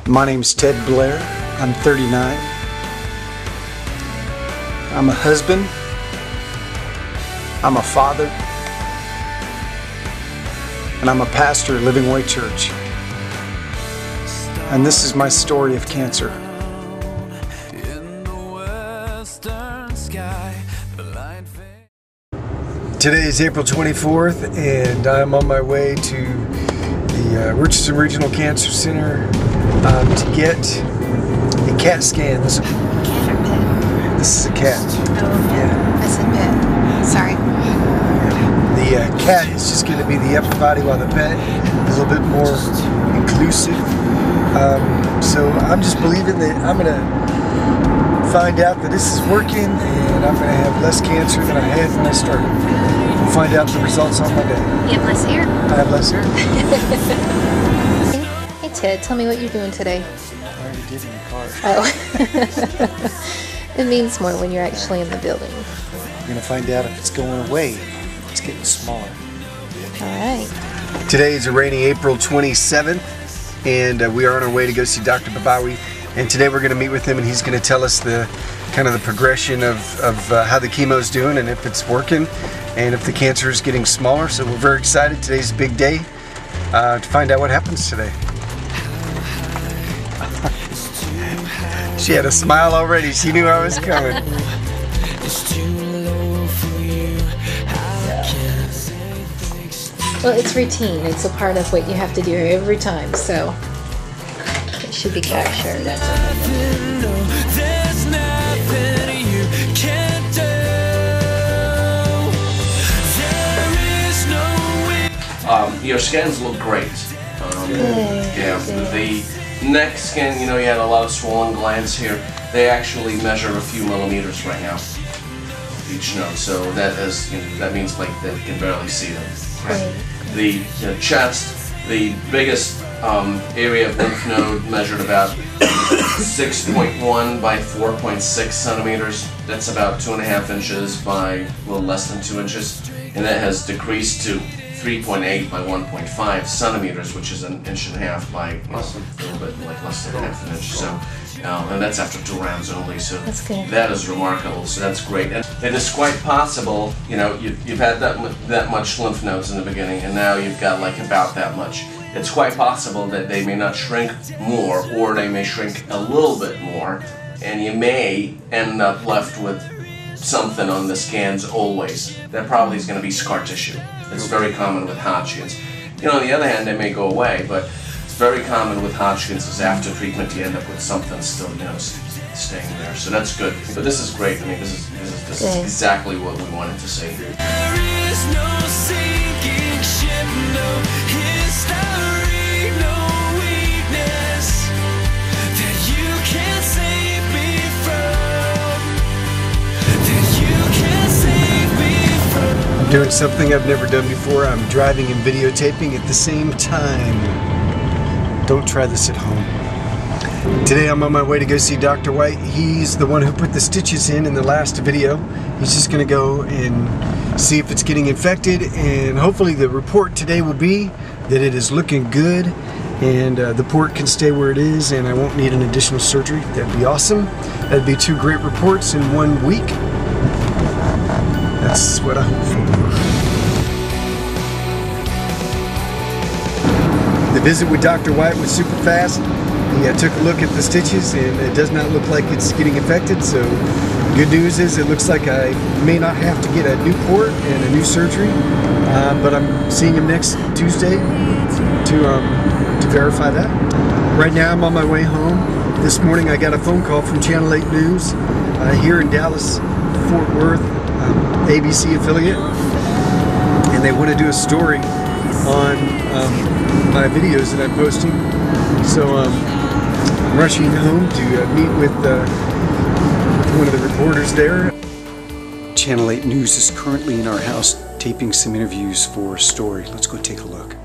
My name's Ted Blair. I'm 39. I'm a husband. I'm a father. And I'm a pastor at Livingway Church. And this is my story of cancer. Today is April 24th, and I'm on my way to the Richardson Regional Cancer Center to get a CAT scan. This is a cat. Oh, yeah. I said pet. Sorry. The cat is just going to be the upper body, while the pet is a little bit more inclusive. So I'm just believing that I'm going to find out that this is working, and I'm going to have less cancer than I had when I started. We'll find out the results on Monday. You have less hair? I have less hair. Hey Ted, tell me what you're doing today. I already did in the car. Oh. It means more when you're actually in the building. We're going to find out if it's going away. It's getting smaller. Alright. Today is a rainy April 27th, and we are on our way to go see Dr. Babawi. And today we're going to meet with him, and he's going to tell us the kind of the progression of how the chemo's doing and if it's working and if the cancer is getting smaller. So we're very excited. Today's a big day to find out what happens today. She had a smile already. She knew I was coming. Well, it's routine. It's a part of what you have to do every time, so it should be captured. Your scans look great. Yeah, the neck scan, you know, you had a lot of swollen glands here. They actually measure a few millimeters right now, each node. So that is, you know, that means like they can barely see them. The chest, the biggest area of lymph node measured about 6.1 by 4.6 centimeters. That's about 2.5 inches by a little less than 2 inches, and that has decreased to 3.8 by 1.5 centimeters, which is 1.5 inches by a little bit like less than half an inch. So, and that's after 2 rounds only. So that's good. That is remarkable. So that's great, and it is quite possible. You know, you've had that much lymph nodes in the beginning, and now you've got like about that much. It's quite possible that they may not shrink more, or they may shrink a little bit more, and you may end up left with something on the scans always. That probably is going to be scar tissue. It's very common with Hodgkins. You know, on the other hand, they may go away, but it's very common with Hodgkins is after treatment you end up with something still, you know, staying there. So that's good. But this is great. I mean, this is exactly what we wanted to see. There is no sinking ship, no history, no weakness that you can't save me from. That you can't save me from. I'm doing something I've never done before. I'm driving and videotaping at the same time. Don't try this at home. Today I'm on my way to go see Dr. White. He's the one who put the stitches in the last video. He's just going to go and see if it's getting infected, and hopefully the report today will be that it is looking good and the port can stay where it is and I won't need an additional surgery. That'd be awesome. That'd be 2 great reports in 1 week. That's what I hope for. The visit with Dr. White was super fast. He took a look at the stitches, and it does not look like it's getting infected. So good news is it looks like I may not have to get a new port and a new surgery, but I'm seeing him next Tuesday to verify that. Right now I'm on my way home. This morning I got a phone call from Channel 8 News here in Dallas, Fort Worth, ABC affiliate, and they want to do a story on my videos that I'm posting. So I'm rushing home to meet with one of the reporters there. Channel 8 News is currently in our house taping some interviews for a story. Let's go take a look.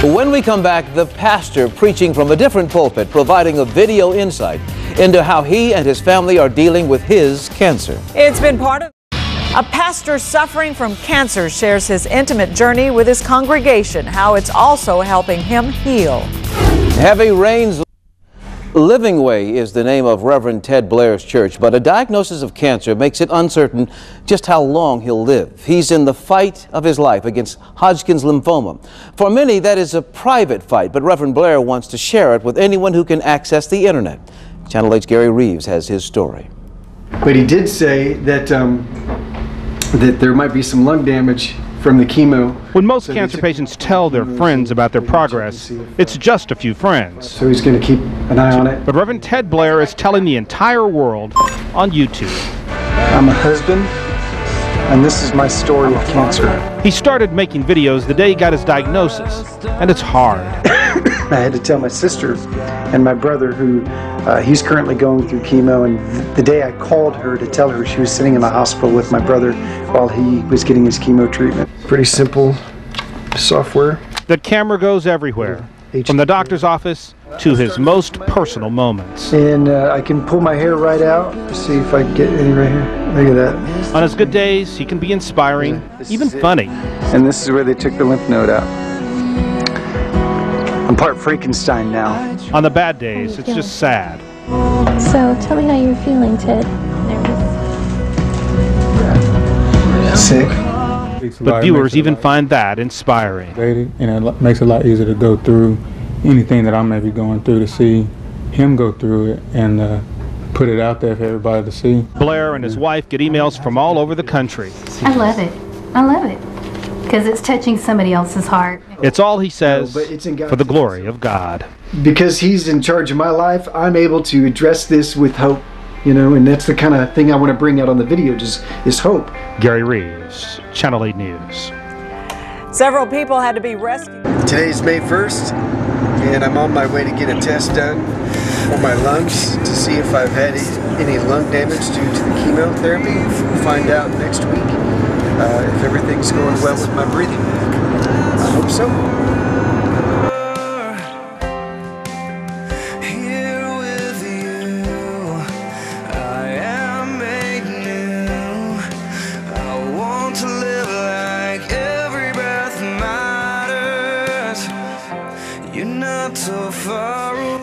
When we come back, the pastor preaching from a different pulpit, providing a video insight into how he and his family are dealing with his cancer. It's been part of... A pastor suffering from cancer shares his intimate journey with his congregation, how it's also helping him heal. Heavy rains. Livingway is the name of Reverend Ted Blair's church, but a diagnosis of cancer makes it uncertain just how long he'll live. He's in the fight of his life against Hodgkins lymphoma. For many, that is a private fight, but Reverend Blair wants to share it with anyone who can access the internet. Channel 8's Gary Reeves has his story. But he did say that that there might be some lung damage from the chemo. When most cancer patients tell their friends about their progress, it's just a few friends. So he's going to keep an eye on it. But Reverend Ted Blair is telling the entire world on YouTube. I'm a husband, and this is my story of cancer. He started making videos the day he got his diagnosis, and it's hard. I had to tell my sister and my brother, who he's currently going through chemo, and the day I called her to tell her, she was sitting in the hospital with my brother while he was getting his chemo treatment. Pretty simple software. The camera goes everywhere, from the doctor's office to his most personal moments. And I can pull my hair right out. See if I can get any right here. Look at that. On his good days, he can be inspiring, even funny. And this is where they took the lymph node out. I'm part Frankenstein now. On the bad days, it's just sad. So, tell me how you're feeling, Ted. Nervous? Sick. But viewers even find that inspiring. And it makes it a lot easier to go through anything that I may be going through, to see him go through it and put it out there for everybody to see. Blair and his wife get emails from all over the country. I love it. I love it. Because it's touching somebody else's heart. It's all he says but it's in God's for the glory of God. Because he's in charge of my life, I'm able to address this with hope, you know, and that's the kind of thing I want to bring out on the video, just is hope. Gary Reeves, Channel 8 News. Several people had to be rescued. Today's May 1st, and I'm on my way to get a test done for my lungs to see if I've had any lung damage due to the chemotherapy. We'll find out next week if everything's going well with my breathing. I hope so.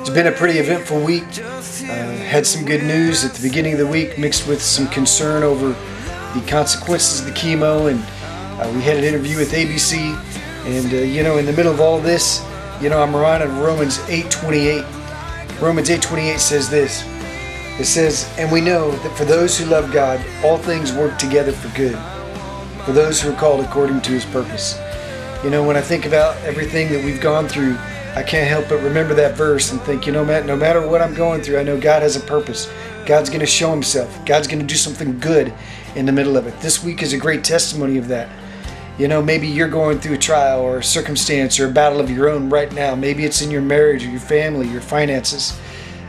It's been a pretty eventful week. Had some good news at the beginning of the week mixed with some concern over the consequences of the chemo, and we had an interview with ABC, and you know, in the middle of all this, you know, I'm reminded of Romans 8:28. Romans 8:28 says this. It says, "And we know that for those who love God, all things work together for good, for those who are called according to his purpose." You know, when I think about everything that we've gone through, I can't help but remember that verse and think, you know, Matt, no matter what I'm going through, I know God has a purpose. God's going to show himself. God's going to do something good in the middle of it. This week is a great testimony of that. You know, maybe you're going through a trial or a circumstance or a battle of your own right now. Maybe it's in your marriage or your family, your finances.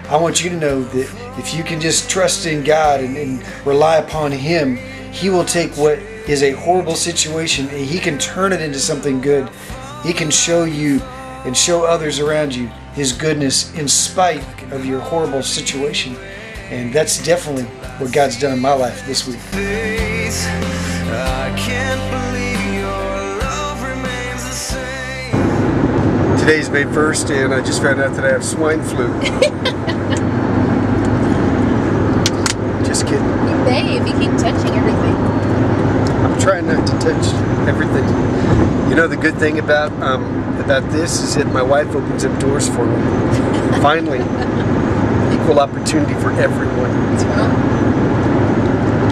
I want you to know that if you can just trust in God and rely upon him, he will take what is a horrible situation and he can turn it into something good. He can show you and show others around you his goodness in spite of your horrible situation. And that's definitely what God's done in my life this week. I can't believe your love remains the same. Today's May 1st, and I just found out that I have swine flu. Just kidding. You may if you keep touching everything. I'm trying not to touch everything. You know, the good thing about this is that my wife opens up doors for me. Finally, equal opportunity for everyone. What's wrong?